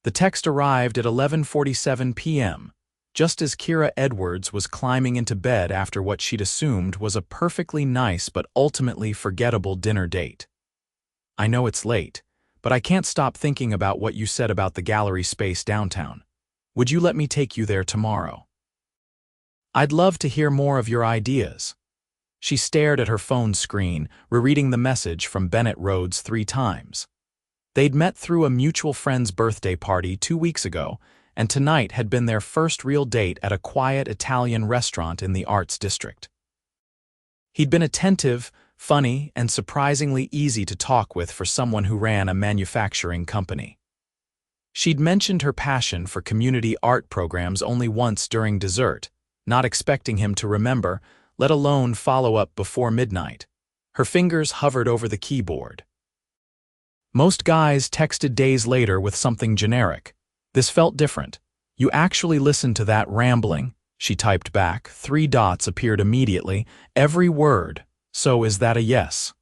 The text arrived at 11:47 p.m., just as Kira Edwards was climbing into bed after what she'd assumed was a perfectly nice but ultimately forgettable dinner date. "I know it's late, but I can't stop thinking about what you said about the gallery space downtown. Would you let me take you there tomorrow? I'd love to hear more of your ideas." She stared at her phone screen, rereading the message from Bennett Rhodes 3 times. They'd met through a mutual friend's birthday party 2 weeks ago, and tonight had been their first real date at a quiet Italian restaurant in the Arts District. He'd been attentive, funny, and surprisingly easy to talk with for someone who ran a manufacturing company. She'd mentioned her passion for community art programs only once during dessert, not expecting him to remember, let alone follow up before midnight. Her fingers hovered over the keyboard. Most guys texted days later with something generic. This felt different. "You actually listened to that rambling," she typed back. 3 dots appeared immediately. "Every word. So is that a yes?"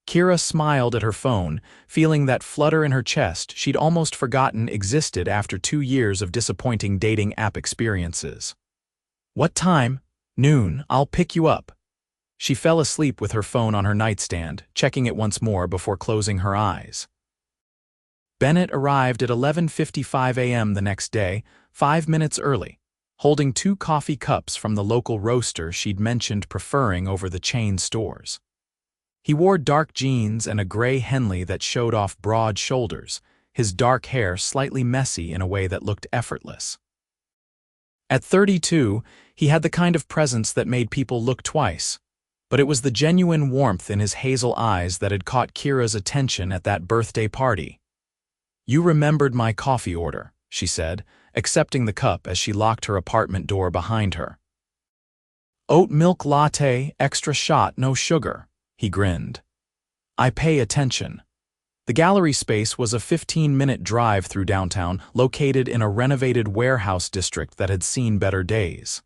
Kira smiled at her phone, feeling that flutter in her chest she'd almost forgotten existed after 2 years of disappointing dating app experiences. "What time?" "Noon. I'll pick you up." She fell asleep with her phone on her nightstand, checking it once more before closing her eyes. Bennett arrived at 11:55 a.m. the next day, 5 minutes early, holding 2 coffee cups from the local roaster she'd mentioned preferring over the chain stores. He wore dark jeans and a gray Henley that showed off broad shoulders, his dark hair slightly messy in a way that looked effortless. At 32, he had the kind of presence that made people look twice, but it was the genuine warmth in his hazel eyes that had caught Kira's attention at that birthday party. "You remembered my coffee order," she said, accepting the cup as she locked her apartment door behind her. "Oat milk latte, extra shot, no sugar," he grinned. "I pay attention." The gallery space was a 15-minute drive through downtown, located in a renovated warehouse district that had seen better days.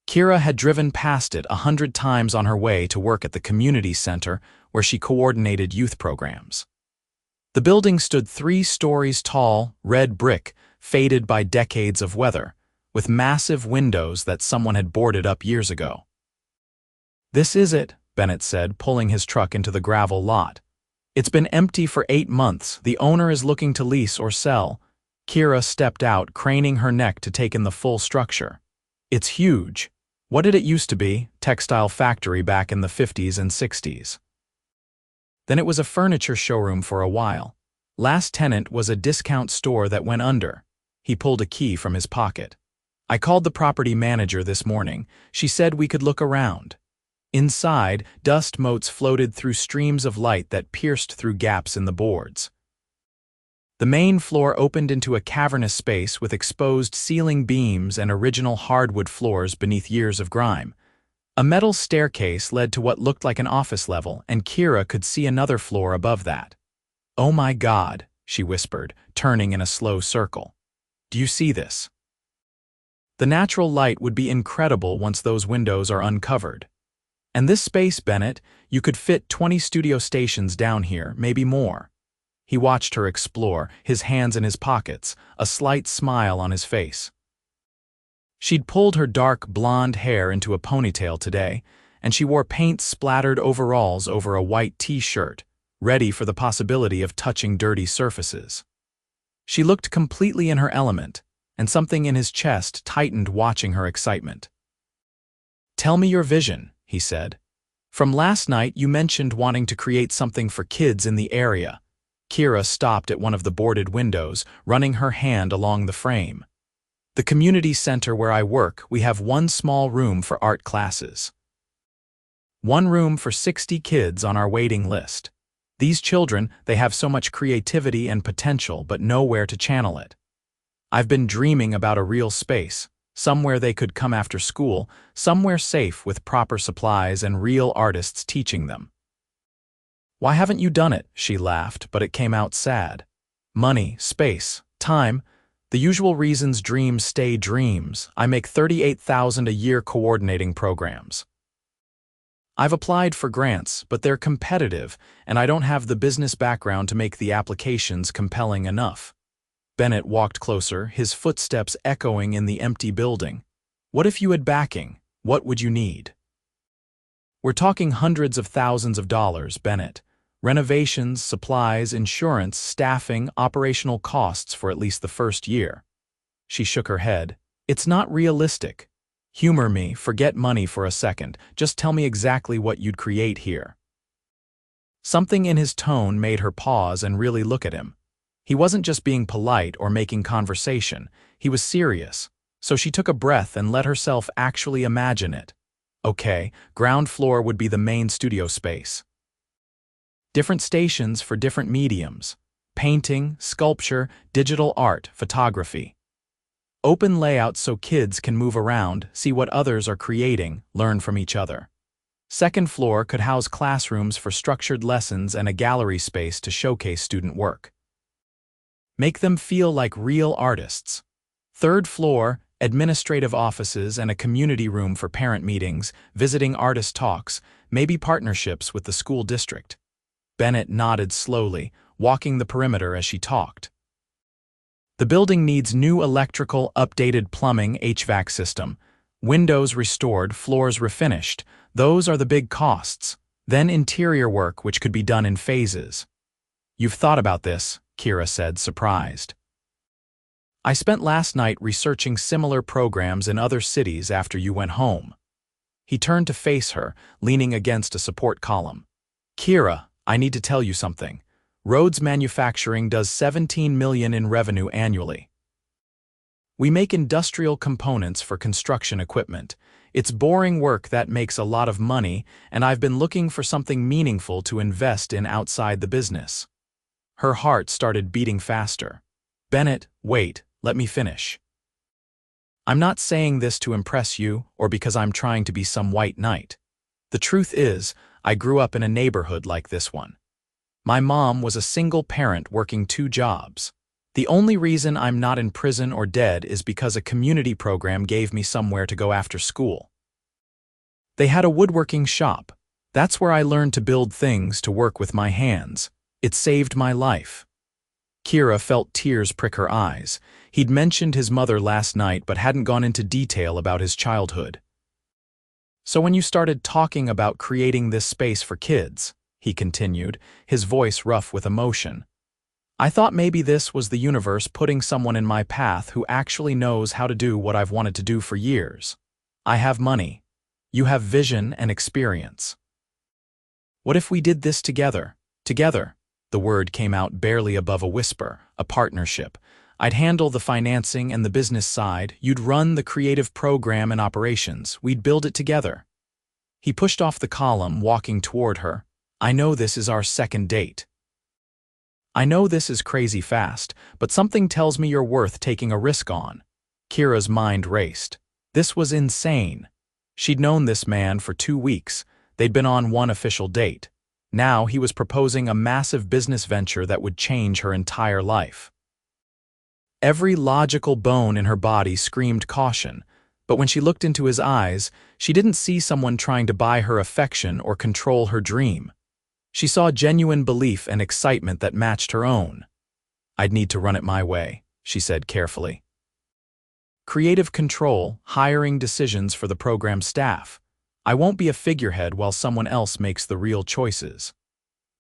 Kira had driven past it 100 times on her way to work at the community center where she coordinated youth programs. The building stood 3 stories tall, red brick, faded by decades of weather, with massive windows that someone had boarded up years ago. "This is it," Bennett said, pulling his truck into the gravel lot. "It's been empty for 8 months. The owner is looking to lease or sell." Kira stepped out, craning her neck to take in the full structure. "It's huge. What did it used to be? Textile factory back in the 50s and 60s. Then it was a furniture showroom for a while. Last tenant was a discount store that went under." He pulled a key from his pocket. "I called the property manager this morning. She said we could look around." Inside, dust motes floated through streams of light that pierced through gaps in the boards. The main floor opened into a cavernous space with exposed ceiling beams and original hardwood floors beneath years of grime. A metal staircase led to what looked like an office level, and Kira could see another floor above that. "Oh my God," she whispered, turning in a slow circle. "Do you see this? The natural light would be incredible once those windows are uncovered. And this space, Bennett, you could fit 20 studio stations down here, maybe more." He watched her explore, his hands in his pockets, a slight smile on his face. She'd pulled her dark blonde hair into a ponytail today, and she wore paint-splattered overalls over a white t-shirt, ready for the possibility of touching dirty surfaces. She looked completely in her element, and something in his chest tightened watching her excitement. "Tell me your vision," he said. "From last night you mentioned wanting to create something for kids in the area." Kira stopped at one of the boarded windows, running her hand along the frame. "The community center where I work, we have 1 small room for art classes. 1 room for 60 kids on our waiting list. These children, they have so much creativity and potential but nowhere to channel it. I've been dreaming about a real space, somewhere they could come after school, somewhere safe with proper supplies and real artists teaching them." "Why haven't you done it?" she laughed, but it came out sad. "Money, space, time, the usual reasons dreams stay dreams. I make $38,000 a year coordinating programs." I've applied for grants, but they're competitive, and I don't have the business background to make the applications compelling enough. Bennett walked closer, his footsteps echoing in the empty building. What if you had backing? What would you need? We're talking hundreds of thousands of dollars, Bennett. Renovations, supplies, insurance, staffing, operational costs for at least the first year. She shook her head. It's not realistic. Humor me, forget money for a second. Just tell me exactly what you'd create here. Something in his tone made her pause and really look at him. He wasn't just being polite or making conversation. He was serious. So she took a breath and let herself actually imagine it. Okay, ground floor would be the main studio space. Different stations for different mediums. Painting, sculpture, digital art, photography. Open layouts so kids can move around, see what others are creating, learn from each other. Second floor could house classrooms for structured lessons and a gallery space to showcase student work. Make them feel like real artists. Third floor, administrative offices and a community room for parent meetings, visiting artist talks, maybe partnerships with the school district. Bennett nodded slowly, walking the perimeter as she talked. The building needs new electrical, updated plumbing, HVAC system. Windows restored, floors refinished. Those are the big costs. Then interior work, which could be done in phases. You've thought about this, Kira said, surprised. I spent last night researching similar programs in other cities after you went home. He turned to face her, leaning against a support column. Kira, I need to tell you something. Rhodes Manufacturing does $17 million in revenue annually. We make industrial components for construction equipment. It's boring work that makes a lot of money, and I've been looking for something meaningful to invest in outside the business. Her heart started beating faster. Bennett, wait, let me finish. I'm not saying this to impress you or because I'm trying to be some white knight. The truth is, I grew up in a neighborhood like this one. My mom was a single parent working 2 jobs. The only reason I'm not in prison or dead is because a community program gave me somewhere to go after school. They had a woodworking shop. That's where I learned to build things to work with my hands. It saved my life. Kira felt tears prick her eyes. He'd mentioned his mother last night but hadn't gone into detail about his childhood. So when you started talking about creating this space for kids, he continued, his voice rough with emotion, I thought maybe this was the universe putting someone in my path who actually knows how to do what I've wanted to do for years. I have money. You have vision and experience. What if we did this together? Together. The word came out barely above a whisper, a partnership. I'd handle the financing and the business side, you'd run the creative program and operations, we'd build it together. He pushed off the column, walking toward her. I know this is our second date. I know this is crazy fast, but something tells me you're worth taking a risk on. Kira's mind raced. This was insane. She'd known this man for 2 weeks. They'd been on one official date. Now he was proposing a massive business venture that would change her entire life. Every logical bone in her body screamed caution, but when she looked into his eyes, she didn't see someone trying to buy her affection or control her dream. She saw genuine belief and excitement that matched her own. I'd need to run it my way, she said carefully. Creative control, hiring decisions for the program staff. I won't be a figurehead while someone else makes the real choices.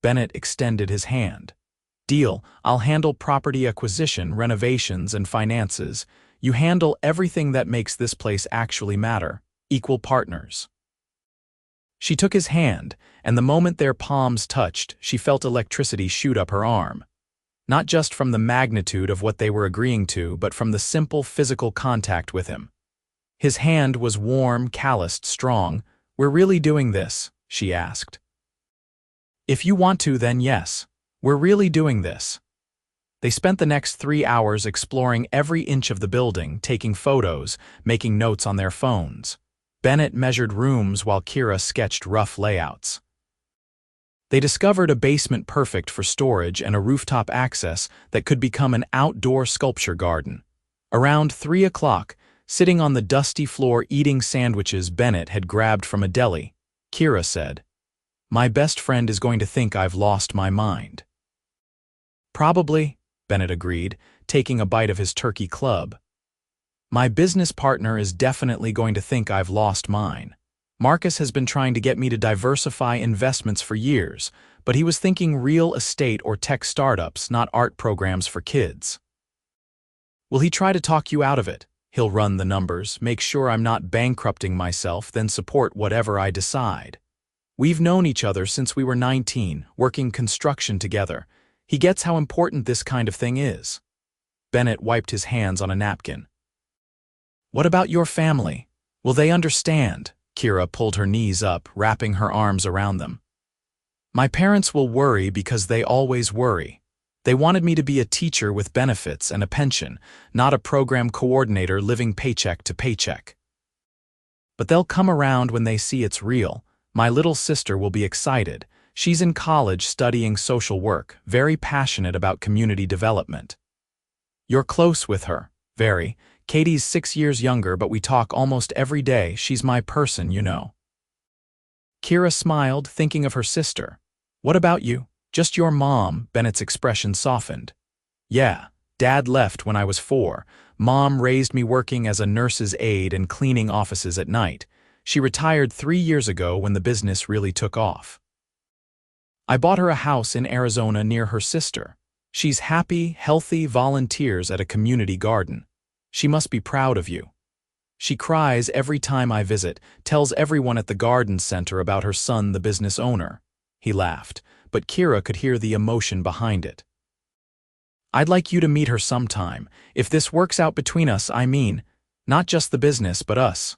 Bennett extended his hand. Deal, I'll handle property acquisition, renovations, and finances. You handle everything that makes this place actually matter. Equal partners. She took his hand, and the moment their palms touched, she felt electricity shoot up her arm. Not just from the magnitude of what they were agreeing to, but from the simple physical contact with him. His hand was warm, calloused, strong. We're really doing this, she asked. If you want to, then yes. We're really doing this. They spent the next 3 hours exploring every inch of the building, taking photos, making notes on their phones. Bennett measured rooms while Kira sketched rough layouts. They discovered a basement perfect for storage and a rooftop access that could become an outdoor sculpture garden. Around 3 o'clock, sitting on the dusty floor eating sandwiches Bennett had grabbed from a deli, Kira said. My best friend is going to think I've lost my mind. Probably, Bennett agreed, taking a bite of his turkey club. My business partner is definitely going to think I've lost mine. Marcus has been trying to get me to diversify investments for years, but he was thinking real estate or tech startups, not art programs for kids. Will he try to talk you out of it? He'll run the numbers, make sure I'm not bankrupting myself, then support whatever I decide. We've known each other since we were 19, working construction together. He gets how important this kind of thing is. Bennett wiped his hands on a napkin. What about your family? Will they understand? Kira pulled her knees up, wrapping her arms around them. My parents will worry because they always worry. They wanted me to be a teacher with benefits and a pension, not a program coordinator living paycheck to paycheck. But they'll come around when they see it's real. My little sister will be excited. She's in college studying social work, very passionate about community development. You're close with her, very. Katie's 6 years younger, but we talk almost every day. She's my person, you know. Kira smiled, thinking of her sister. What about you? Just your mom? Bennett's expression softened. Yeah, Dad left when I was 4. Mom raised me working as a nurse's aide and cleaning offices at night. She retired 3 years ago when the business really took off. I bought her a house in Arizona near her sister. She's happy, healthy, volunteers at a community garden. She must be proud of you. She cries every time I visit, tells everyone at the garden center about her son, the business owner. He laughed, but Kira could hear the emotion behind it. I'd like you to meet her sometime. If this works out between us, I mean, not just the business, but us.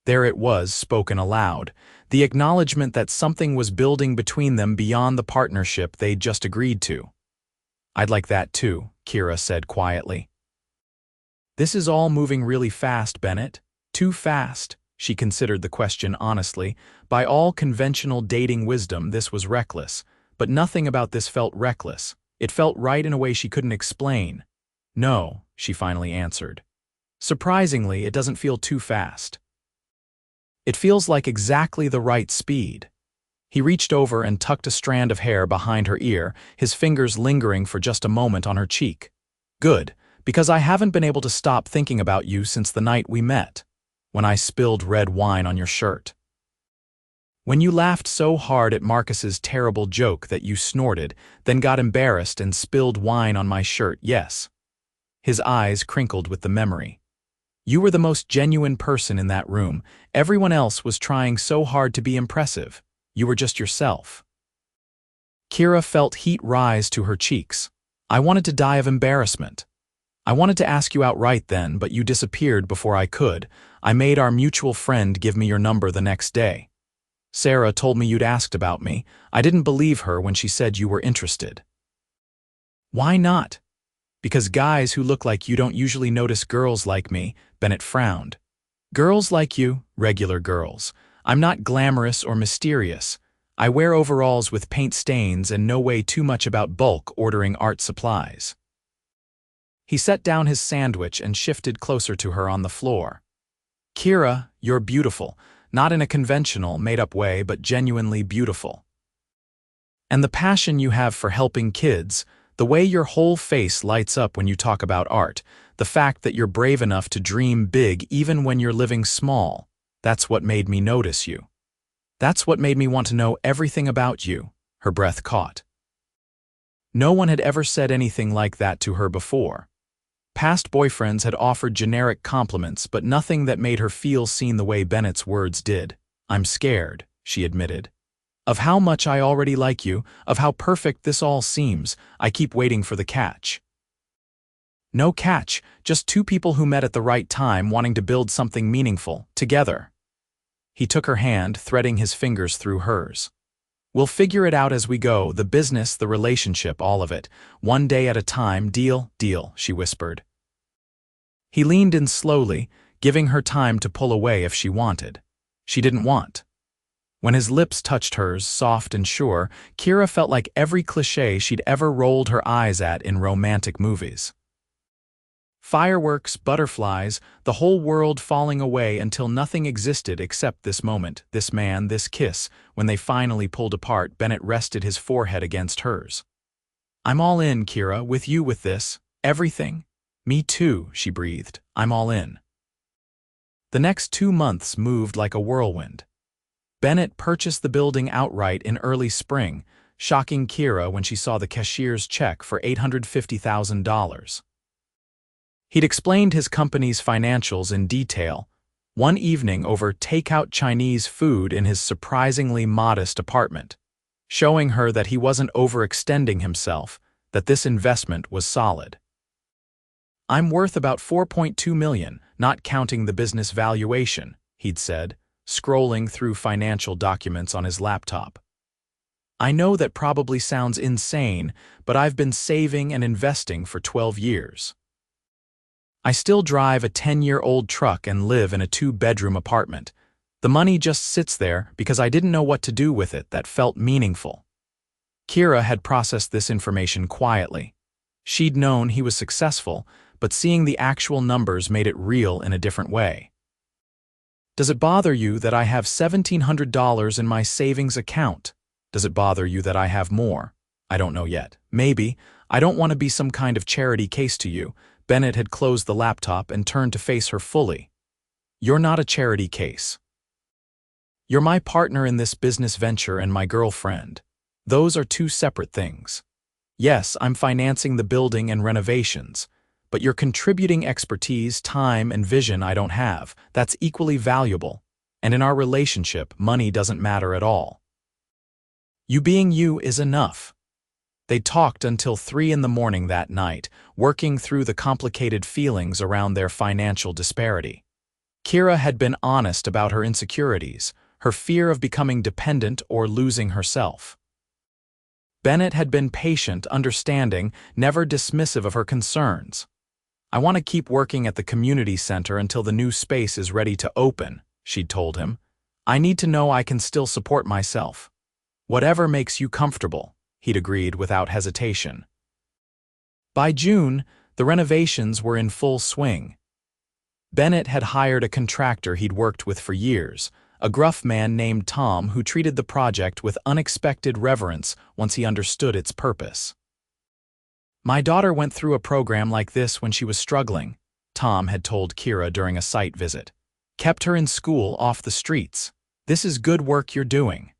There it was, spoken aloud, the acknowledgement that something was building between them beyond the partnership they'd just agreed to. I'd like that too, Kira said quietly. This is all moving really fast, Bennett. Too fast. She considered the question honestly. By all conventional dating wisdom, this was reckless. But nothing about this felt reckless. It felt right in a way she couldn't explain. No, she finally answered. Surprisingly, it doesn't feel too fast. It feels like exactly the right speed. He reached over and tucked a strand of hair behind her ear, his fingers lingering for just a moment on her cheek. Good, because I haven't been able to stop thinking about you since the night we met, when I spilled red wine on your shirt. When you laughed so hard at Marcus's terrible joke that you snorted, then got embarrassed and spilled wine on my shirt, yes. His eyes crinkled with the memory. You were the most genuine person in that room. Everyone else was trying so hard to be impressive. You were just yourself. Kira felt heat rise to her cheeks. I wanted to die of embarrassment. I wanted to ask you outright then, but you disappeared before I could. I made our mutual friend give me your number the next day. Sarah told me you'd asked about me. I didn't believe her when she said you were interested. Why not? Because guys who look like you don't usually notice girls like me, Bennett frowned. Girls like you, regular girls. I'm not glamorous or mysterious. I wear overalls with paint stains and know way too much about bulk ordering art supplies. He set down his sandwich and shifted closer to her on the floor. Kira, you're beautiful, not in a conventional, made-up way, but genuinely beautiful. And the passion you have for helping kids, the way your whole face lights up when you talk about art, the fact that you're brave enough to dream big even when you're living small, that's what made me notice you. That's what made me want to know everything about you, her breath caught. No one had ever said anything like that to her before. Past boyfriends had offered generic compliments, but nothing that made her feel seen the way Bennett's words did. I'm scared, she admitted. Of how much I already like you, of how perfect this all seems. I keep waiting for the catch. No catch, just two people who met at the right time wanting to build something meaningful, together. He took her hand, threading his fingers through hers. We'll figure it out as we go, the business, the relationship, all of it. One day at a time, deal, she whispered. He leaned in slowly, giving her time to pull away if she wanted. She didn't want. When his lips touched hers, soft and sure, Kira felt like every cliché she'd ever rolled her eyes at in romantic movies. Fireworks, butterflies, the whole world falling away until nothing existed except this moment, this man, this kiss. When they finally pulled apart, Bennett rested his forehead against hers. "I'm all in, Kira, with you with this. Everything." "Me too," she breathed. "I'm all in." The next 2 months moved like a whirlwind. Bennett purchased the building outright in early spring, shocking Kira when she saw the cashier's check for $850,000. He'd explained his company's financials in detail, one evening over takeout Chinese food in his surprisingly modest apartment, showing her that he wasn't overextending himself, that this investment was solid. "I'm worth about $4.2 million, not counting the business valuation," he'd said, scrolling through financial documents on his laptop. "I know that probably sounds insane, but I've been saving and investing for 12 years. I still drive a 10-year-old truck and live in a 2-bedroom apartment. The money just sits there because I didn't know what to do with it that felt meaningful." Kira had processed this information quietly. She'd known he was successful, but seeing the actual numbers made it real in a different way. "Does it bother you that I have $1,700 in my savings account? Does it bother you that I have more? I don't know yet. Maybe. I don't want to be some kind of charity case to you." Bennett had closed the laptop and turned to face her fully. "You're not a charity case. You're my partner in this business venture and my girlfriend. Those are 2 separate things. Yes, I'm financing the building and renovations, but you're contributing expertise, time, and vision I don't have. That's equally valuable. And in our relationship, money doesn't matter at all. You being you is enough." They talked until 3 in the morning that night, working through the complicated feelings around their financial disparity. Kira had been honest about her insecurities, her fear of becoming dependent or losing herself. Bennett had been patient, understanding, never dismissive of her concerns. "I want to keep working at the community center until the new space is ready to open," she'd told him. "I need to know I can still support myself." "Whatever makes you comfortable," he'd agreed without hesitation. By June, the renovations were in full swing. Bennett had hired a contractor he'd worked with for years, a gruff man named Tom who treated the project with unexpected reverence once he understood its purpose. "My daughter went through a program like this when she was struggling," Tom had told Kira during a site visit. "Kept her in school off the streets. This is good work you're doing."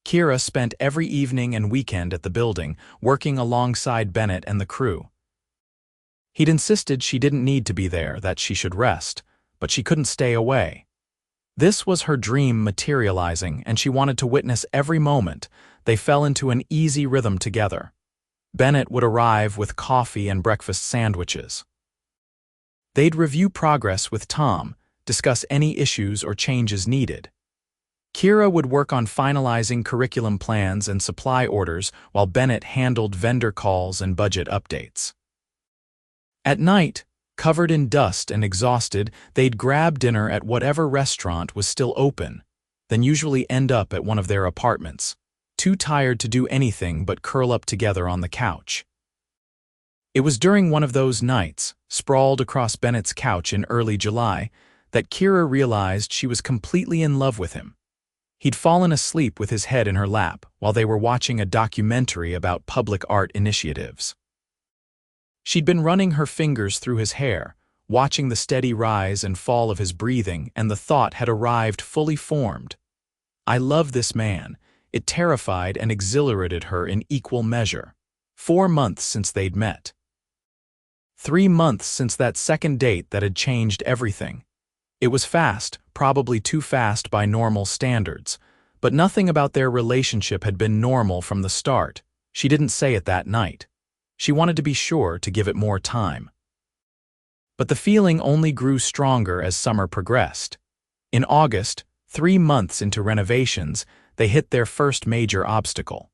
Kira spent every evening and weekend at the building, working alongside Bennett and the crew. He'd insisted she didn't need to be there, that she should rest, but she couldn't stay away. This was her dream materializing, and she wanted to witness every moment. They fell into an easy rhythm together. Bennett would arrive with coffee and breakfast sandwiches. They'd review progress with Tom, discuss any issues or changes needed. Kira would work on finalizing curriculum plans and supply orders while Bennett handled vendor calls and budget updates. At night, covered in dust and exhausted, they'd grab dinner at whatever restaurant was still open, then usually end up at one of their apartments, too tired to do anything but curl up together on the couch. It was during one of those nights, sprawled across Bennett's couch in early July, that Kira realized she was completely in love with him. He'd fallen asleep with his head in her lap while they were watching a documentary about public art initiatives. She'd been running her fingers through his hair, watching the steady rise and fall of his breathing, and the thought had arrived fully formed. "I love this man." It terrified and exhilarated her in equal measure. 4 months since they'd met. 3 months since that second date that had changed everything. It was fast, probably too fast by normal standards, but nothing about their relationship had been normal from the start. She didn't say it that night. She wanted to be sure to give it more time. But the feeling only grew stronger as summer progressed. In August, 3 months into renovations, they hit their first major obstacle.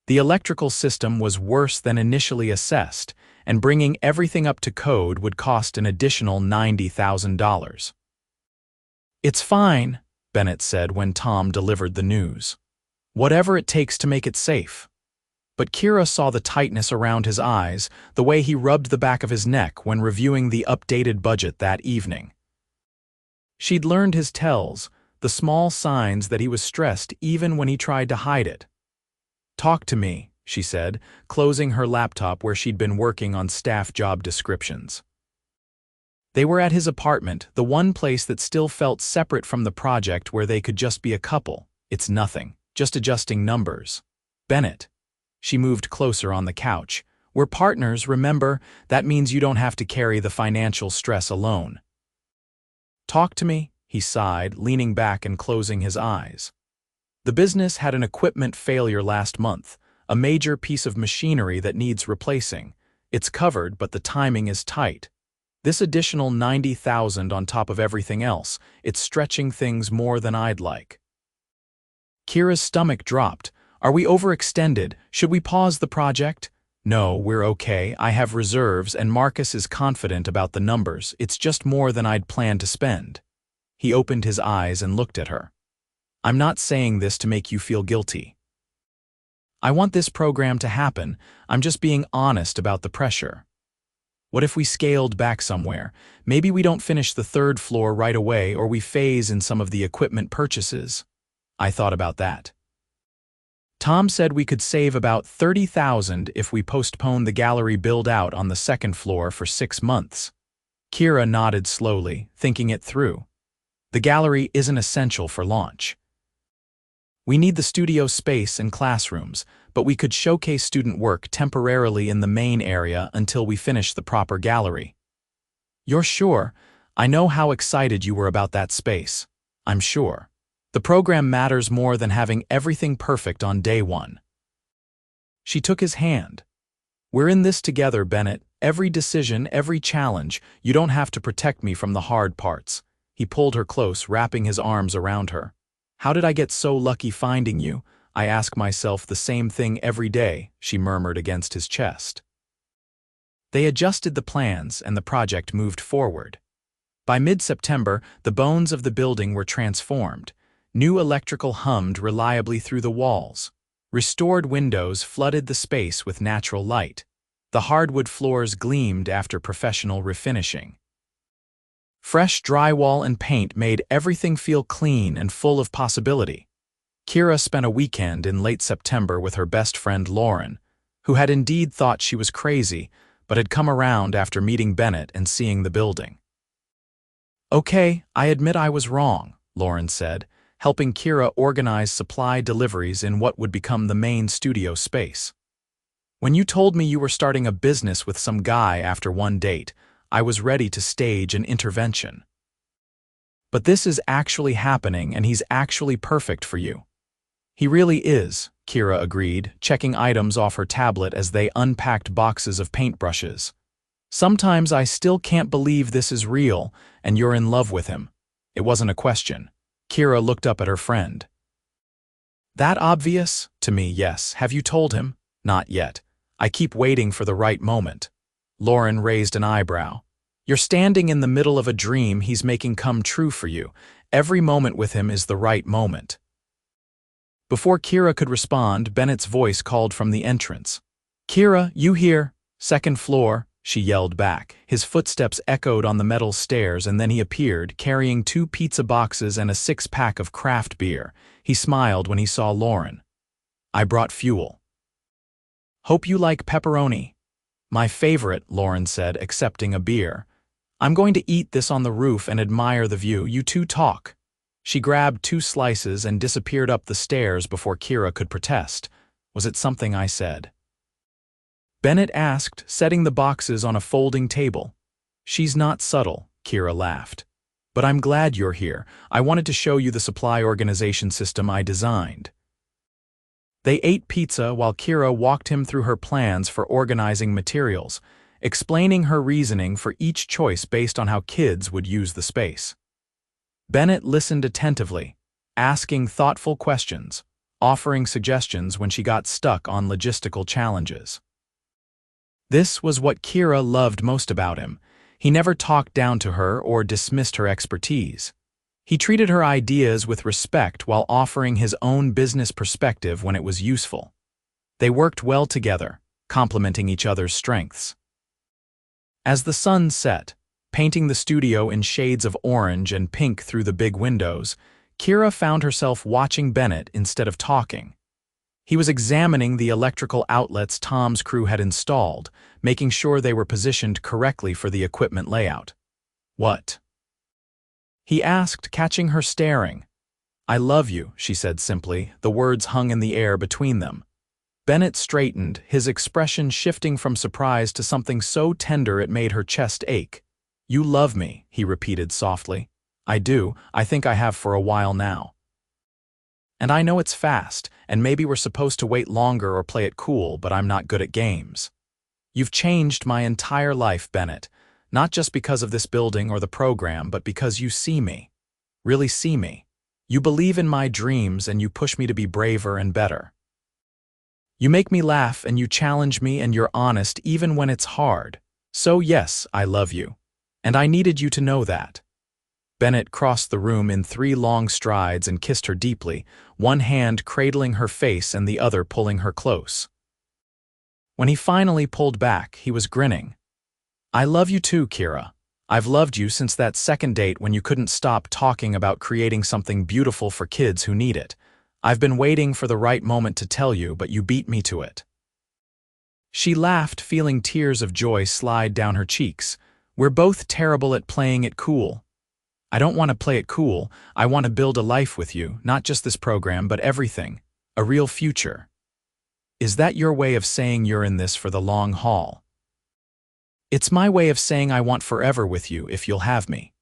The electrical system was worse than initially assessed, and bringing everything up to code would cost an additional $90,000. "It's fine," Bennett said when Tom delivered the news. "Whatever it takes to make it safe." But Kira saw the tightness around his eyes, the way he rubbed the back of his neck when reviewing the updated budget that evening. She'd learned his tells, the small signs that he was stressed even when he tried to hide it. "Talk to me," she said, closing her laptop where she'd been working on staff job descriptions. They were at his apartment, the one place that still felt separate from the project where they could just be a couple. "It's nothing, just adjusting numbers." "Bennett." She moved closer on the couch. "We're partners, remember? That means you don't have to carry the financial stress alone." "Talk to me," he sighed, leaning back and closing his eyes. The business had an equipment failure last month, a major piece of machinery that needs replacing. It's covered, but the timing is tight. This additional $90,000 on top of everything else, it's stretching things more than I'd like. Kira's stomach dropped. "Are we overextended? Should we pause the project?" "No, we're okay. I have reserves and Marcus is confident about the numbers. It's just more than I'd planned to spend." He opened his eyes and looked at her. "I'm not saying this to make you feel guilty. I want this program to happen. I'm just being honest about the pressure. What if we scaled back somewhere? Maybe we don't finish the third floor right away or we phase in some of the equipment purchases." I thought about that. "Tom said we could save about $30,000 if we postpone the gallery build-out on the second floor for 6 months. Kira nodded slowly, thinking it through. "The gallery isn't essential for launch. We need the studio space and classrooms, but we could showcase student work temporarily in the main area until we finish the proper gallery." "You're sure? I know how excited you were about that space. I'm sure. The program matters more than having everything perfect on day one." She took his hand. "We're in this together, Bennett. Every decision, every challenge. You don't have to protect me from the hard parts." He pulled her close, wrapping his arms around her. "How did I get so lucky finding you? I ask myself the same thing every day," she murmured against his chest. They adjusted the plans and the project moved forward. By mid-September, the bones of the building were transformed. New electrical hummed reliably through the walls. Restored windows flooded the space with natural light. The hardwood floors gleamed after professional refinishing. Fresh drywall and paint made everything feel clean and full of possibility. Kira spent a weekend in late September with her best friend Lauren, who had indeed thought she was crazy, but had come around after meeting Bennett and seeing the building. "Okay, I admit I was wrong," Lauren said, helping Kira organize supply deliveries in what would become the main studio space. "When you told me you were starting a business with some guy after one date, I was ready to stage an intervention. But this is actually happening and he's actually perfect for you." "He really is," Kira agreed, checking items off her tablet as they unpacked boxes of paintbrushes. "Sometimes I still can't believe this is real and you're in love with him." It wasn't a question. Kira looked up at her friend. "That obvious?" "To me, yes. Have you told him?" "Not yet. I keep waiting for the right moment." Lauren raised an eyebrow. "You're standing in the middle of a dream he's making come true for you. Every moment with him is the right moment." Before Kira could respond, Bennett's voice called from the entrance. "Kira, you here? Second floor," she yelled back. His footsteps echoed on the metal stairs and then he appeared, carrying 2 pizza boxes and a 6-pack of craft beer. He smiled when he saw Lauren. "I brought fuel." "Hope you like pepperoni." "My favorite," Lauren said, accepting a beer. "I'm going to eat this on the roof and admire the view. You two talk." She grabbed 2 slices and disappeared up the stairs before Kira could protest. "Was it something I said?" Bennett asked, setting the boxes on a folding table. "She's not subtle," Kira laughed. "But I'm glad you're here. I wanted to show you the supply organization system I designed." They ate pizza while Kira walked him through her plans for organizing materials, explaining her reasoning for each choice based on how kids would use the space. Bennett listened attentively, asking thoughtful questions, offering suggestions when she got stuck on logistical challenges. This was what Kira loved most about him. He never talked down to her or dismissed her expertise. He treated her ideas with respect while offering his own business perspective when it was useful. They worked well together, complementing each other's strengths. As the sun set, painting the studio in shades of orange and pink through the big windows, Kira found herself watching Bennett instead of talking. He was examining the electrical outlets Tom's crew had installed, making sure they were positioned correctly for the equipment layout. "What?" he asked, catching her staring. "I love you," she said simply, the words hung in the air between them. Bennett straightened, his expression shifting from surprise to something so tender it made her chest ache. "You love me," he repeated softly. "I do. I think I have for a while now. And I know it's fast, and maybe we're supposed to wait longer or play it cool, but I'm not good at games. You've changed my entire life, Bennett, not just because of this building or the program, but because you see me. Really see me. You believe in my dreams and you push me to be braver and better. You make me laugh and you challenge me and you're honest even when it's hard. So yes, I love you. And I needed you to know that." Bennett crossed the room in 3 long strides and kissed her deeply, one hand cradling her face and the other pulling her close. When he finally pulled back, he was grinning. "I love you too, Kira. I've loved you since that second date when you couldn't stop talking about creating something beautiful for kids who need it. I've been waiting for the right moment to tell you, but you beat me to it." She laughed, feeling tears of joy slide down her cheeks. "We're both terrible at playing it cool. I don't want to play it cool. I want to build a life with you, not just this program, but everything. A real future. Is that your way of saying you're in this for the long haul?" "It's my way of saying I want forever with you if you'll have me."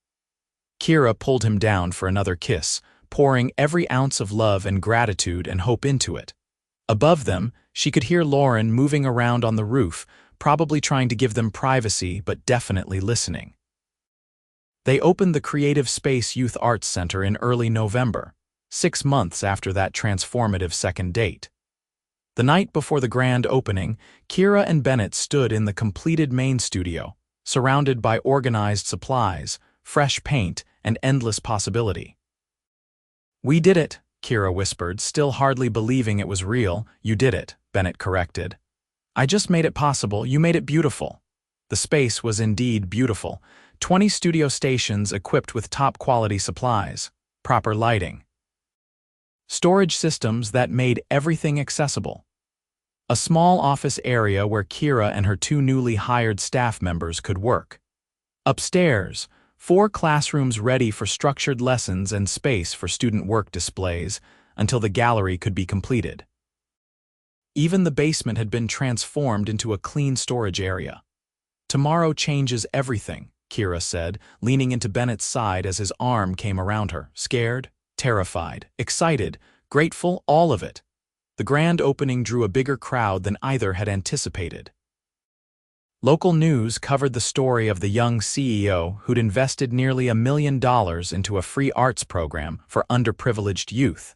Kira pulled him down for another kiss, pouring every ounce of love and gratitude and hope into it. Above them, she could hear Lauren moving around on the roof, probably trying to give them privacy but definitely listening. They opened the Creative Space Youth Arts Center in early November, 6 months after that transformative second date. The night before the grand opening, Kira and Bennett stood in the completed main studio, surrounded by organized supplies, fresh paint, and endless possibility. "We did it," Kira whispered, still hardly believing it was real. "You did it," Bennett corrected. "I just made it possible. You made it beautiful." The space was indeed beautiful. 20 studio stations equipped with top-quality supplies, proper lighting, storage systems that made everything accessible. A small office area where Kira and her 2 newly hired staff members could work. Upstairs, 4 classrooms ready for structured lessons and space for student work displays until the gallery could be completed. Even the basement had been transformed into a clean storage area. "Tomorrow changes everything," Kira said, leaning into Bennett's side as his arm came around her. Scared, terrified, excited, grateful, all of it. The grand opening drew a bigger crowd than either had anticipated. Local news covered the story of the young CEO who'd invested nearly $1 million into a free arts program for underprivileged youth.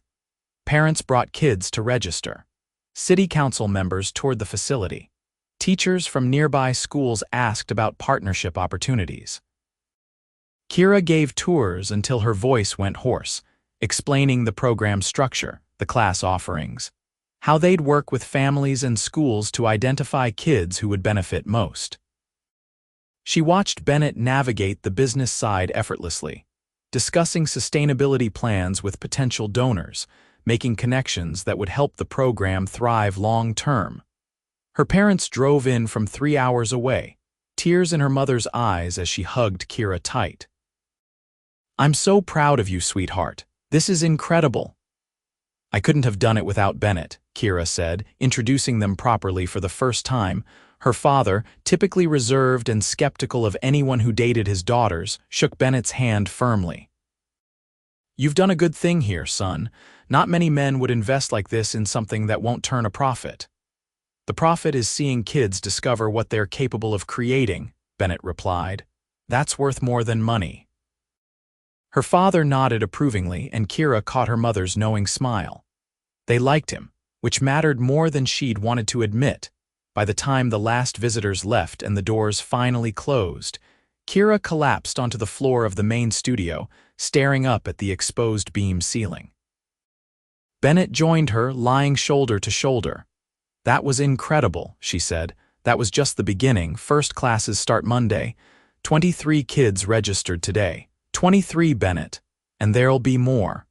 Parents brought kids to register. City council members toured the facility. Teachers from nearby schools asked about partnership opportunities. Kira gave tours until her voice went hoarse, explaining the program's structure, the class offerings, how they'd work with families and schools to identify kids who would benefit most. She watched Bennett navigate the business side effortlessly, discussing sustainability plans with potential donors, making connections that would help the program thrive long-term. Her parents drove in from 3 hours away, tears in her mother's eyes as she hugged Kira tight. "I'm so proud of you, sweetheart. This is incredible." "I couldn't have done it without Bennett," Kira said, introducing them properly for the first time. Her father, typically reserved and skeptical of anyone who dated his daughters, shook Bennett's hand firmly. "You've done a good thing here, son. Not many men would invest like this in something that won't turn a profit." "The profit is seeing kids discover what they're capable of creating," Bennett replied. "That's worth more than money." Her father nodded approvingly, and Kira caught her mother's knowing smile. They liked him, which mattered more than she'd wanted to admit. By the time the last visitors left and the doors finally closed, Kira collapsed onto the floor of the main studio, staring up at the exposed beam ceiling. Bennett joined her, lying shoulder to shoulder. "That was incredible," she said. "That was just the beginning. First classes start Monday. 23 kids registered today. 23, Bennett. And there'll be more.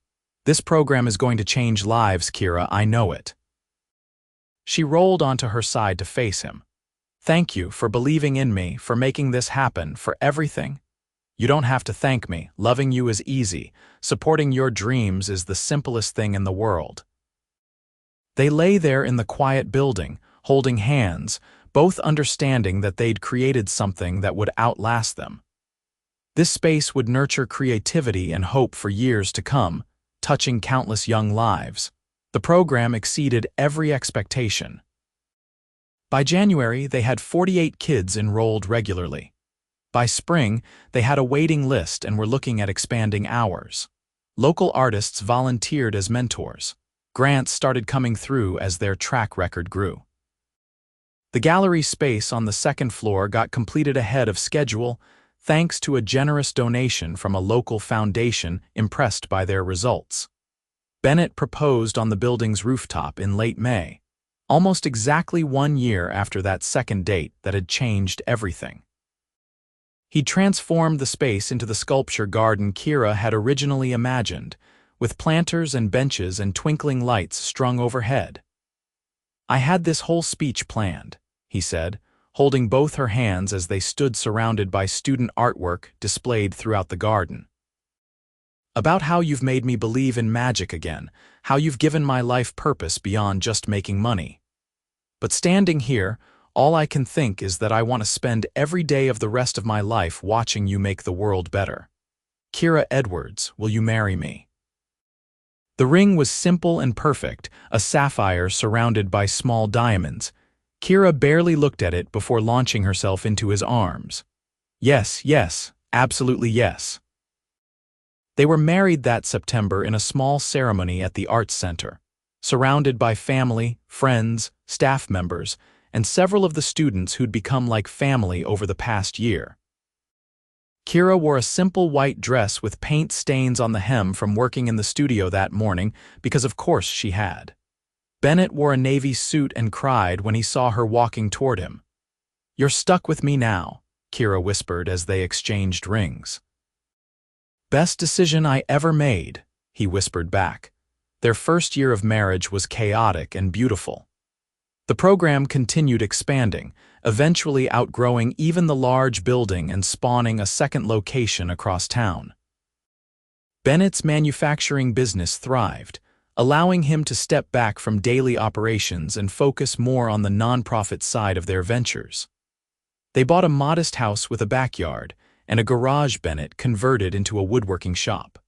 This program is going to change lives, Kira, I know it." She rolled onto her side to face him. "Thank you for believing in me, for making this happen, for everything. You don't have to thank me. Loving you is easy. Supporting your dreams is the simplest thing in the world." They lay there in the quiet building, holding hands, both understanding that they'd created something that would outlast them. This space would nurture creativity and hope for years to come, touching countless young lives. The program exceeded every expectation. By January, they had 48 kids enrolled regularly. By spring, they had a waiting list and were looking at expanding hours. Local artists volunteered as mentors. Grants started coming through as their track record grew. The gallery space on the second floor got completed ahead of schedule, thanks to a generous donation from a local foundation impressed by their results. Bennett proposed on the building's rooftop in late May, almost exactly 1 year after that second date that had changed everything. He transformed the space into the sculpture garden Kira had originally imagined, with planters and benches and twinkling lights strung overhead. "I had this whole speech planned," he said, holding both her hands as they stood surrounded by student artwork displayed throughout the garden. "About how you've made me believe in magic again, how you've given my life purpose beyond just making money. But standing here, all I can think is that I want to spend every day of the rest of my life watching you make the world better. Kira Edwards, will you marry me?" The ring was simple and perfect, a sapphire surrounded by small diamonds. Kira barely looked at it before launching herself into his arms. "Yes, yes, absolutely yes." They were married that September in a small ceremony at the Arts Center, surrounded by family, friends, staff members, and several of the students who'd become like family over the past year. Kira wore a simple white dress with paint stains on the hem from working in the studio that morning, because of course she had. Bennett wore a navy suit and cried when he saw her walking toward him. "You're stuck with me now," Kira whispered as they exchanged rings. "Best decision I ever made," he whispered back. Their first year of marriage was chaotic and beautiful. The program continued expanding, eventually outgrowing even the large building and spawning a second location across town. Bennett's manufacturing business thrived, allowing him to step back from daily operations and focus more on the nonprofit side of their ventures. They bought a modest house with a backyard, and a garage Bennett converted into a woodworking shop.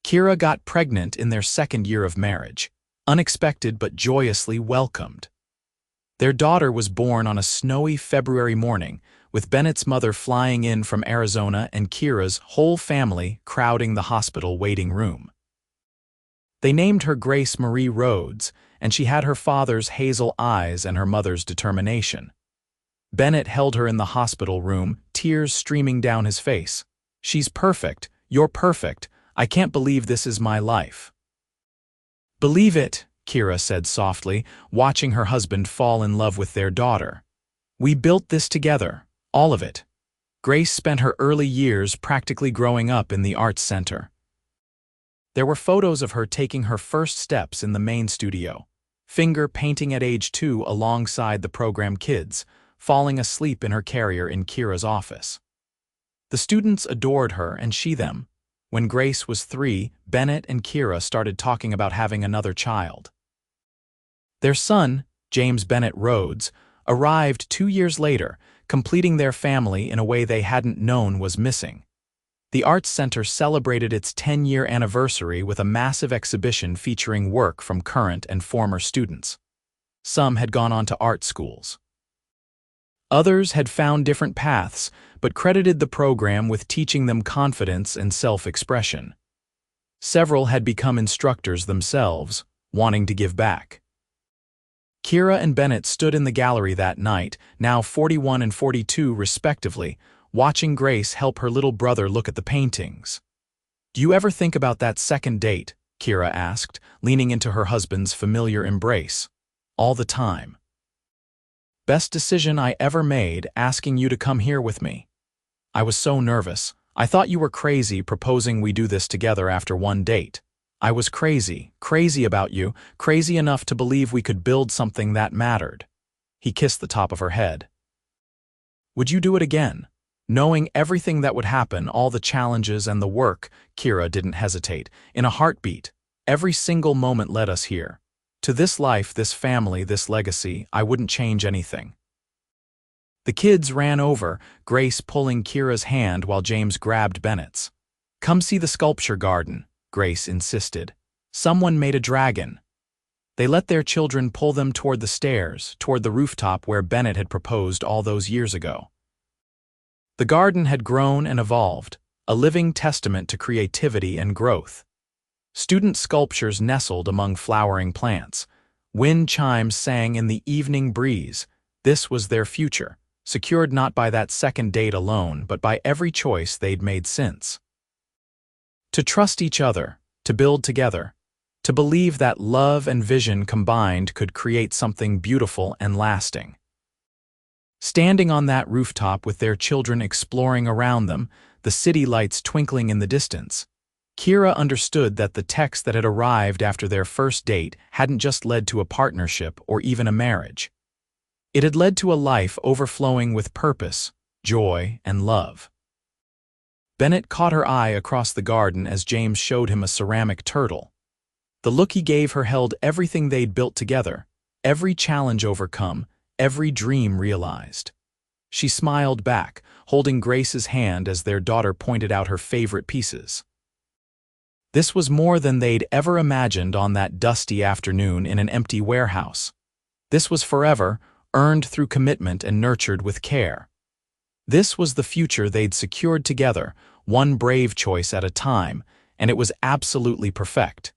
Kira got pregnant in their second year of marriage, unexpected but joyously welcomed. Their daughter was born on a snowy February morning, with Bennett's mother flying in from Arizona and Kira's whole family crowding the hospital waiting room. They named her Grace Marie Rhodes, and she had her father's hazel eyes and her mother's determination. Bennett held her in the hospital room, tears streaming down his face. "She's perfect. You're perfect. I can't believe this is my life." "Believe it," Kira said softly, watching her husband fall in love with their daughter. "We built this together, all of it." Grace spent her early years practically growing up in the Arts Center. There were photos of her taking her first steps in the main studio, finger painting at age 2 alongside the program kids, falling asleep in her carrier in Kira's office. The students adored her and she them. When Grace was 3, Bennett and Kira started talking about having another child. Their son, James Bennett Rhodes, arrived 2 years later, completing their family in a way they hadn't known was missing. The Arts Center celebrated its 10-year anniversary with a massive exhibition featuring work from current and former students. Some had gone on to art schools. Others had found different paths, but credited the program with teaching them confidence and self-expression. Several had become instructors themselves, wanting to give back. Kira and Bennett stood in the gallery that night, now 41 and 42 respectively, watching Grace help her little brother look at the paintings. "Do you ever think about that second date?" Kira asked, leaning into her husband's familiar embrace. all the time. Best decision I ever made, asking you to come here with me. I was so nervous. I thought you were crazy proposing we do this together after one date. I was crazy about you, crazy enough to believe we could build something that mattered. He kissed the top of her head. Would you do it again? Knowing everything that would happen, all the challenges and the work, Kira didn't hesitate. In a heartbeat, every single moment led us here. To this life, this family, this legacy, I wouldn't change anything. The kids ran over, Grace pulling Kira's hand while James grabbed Bennett's. Come see the sculpture garden, Grace insisted. Someone made a dragon. They let their children pull them toward the stairs, toward the rooftop where Bennett had proposed all those years ago. The garden had grown and evolved, a living testament to creativity and growth. Student sculptures nestled among flowering plants. Wind chimes sang in the evening breeze. This was their future, secured not by that second date alone, but by every choice they'd made since. To trust each other, to build together, to believe that love and vision combined could create something beautiful and lasting. Standing on that rooftop with their children exploring around them, the city lights twinkling in the distance, Kira understood that the text that had arrived after their first date hadn't just led to a partnership or even a marriage. It had led to a life overflowing with purpose, joy, and love. Bennett caught her eye across the garden as James showed him a ceramic turtle. The look he gave her held everything they'd built together, every challenge overcome, every dream realized. She smiled back, holding Grace's hand as their daughter pointed out her favorite pieces. This was more than they'd ever imagined on that dusty afternoon in an empty warehouse. This was forever, earned through commitment and nurtured with care. This was the future they'd secured together, one brave choice at a time, and it was absolutely perfect.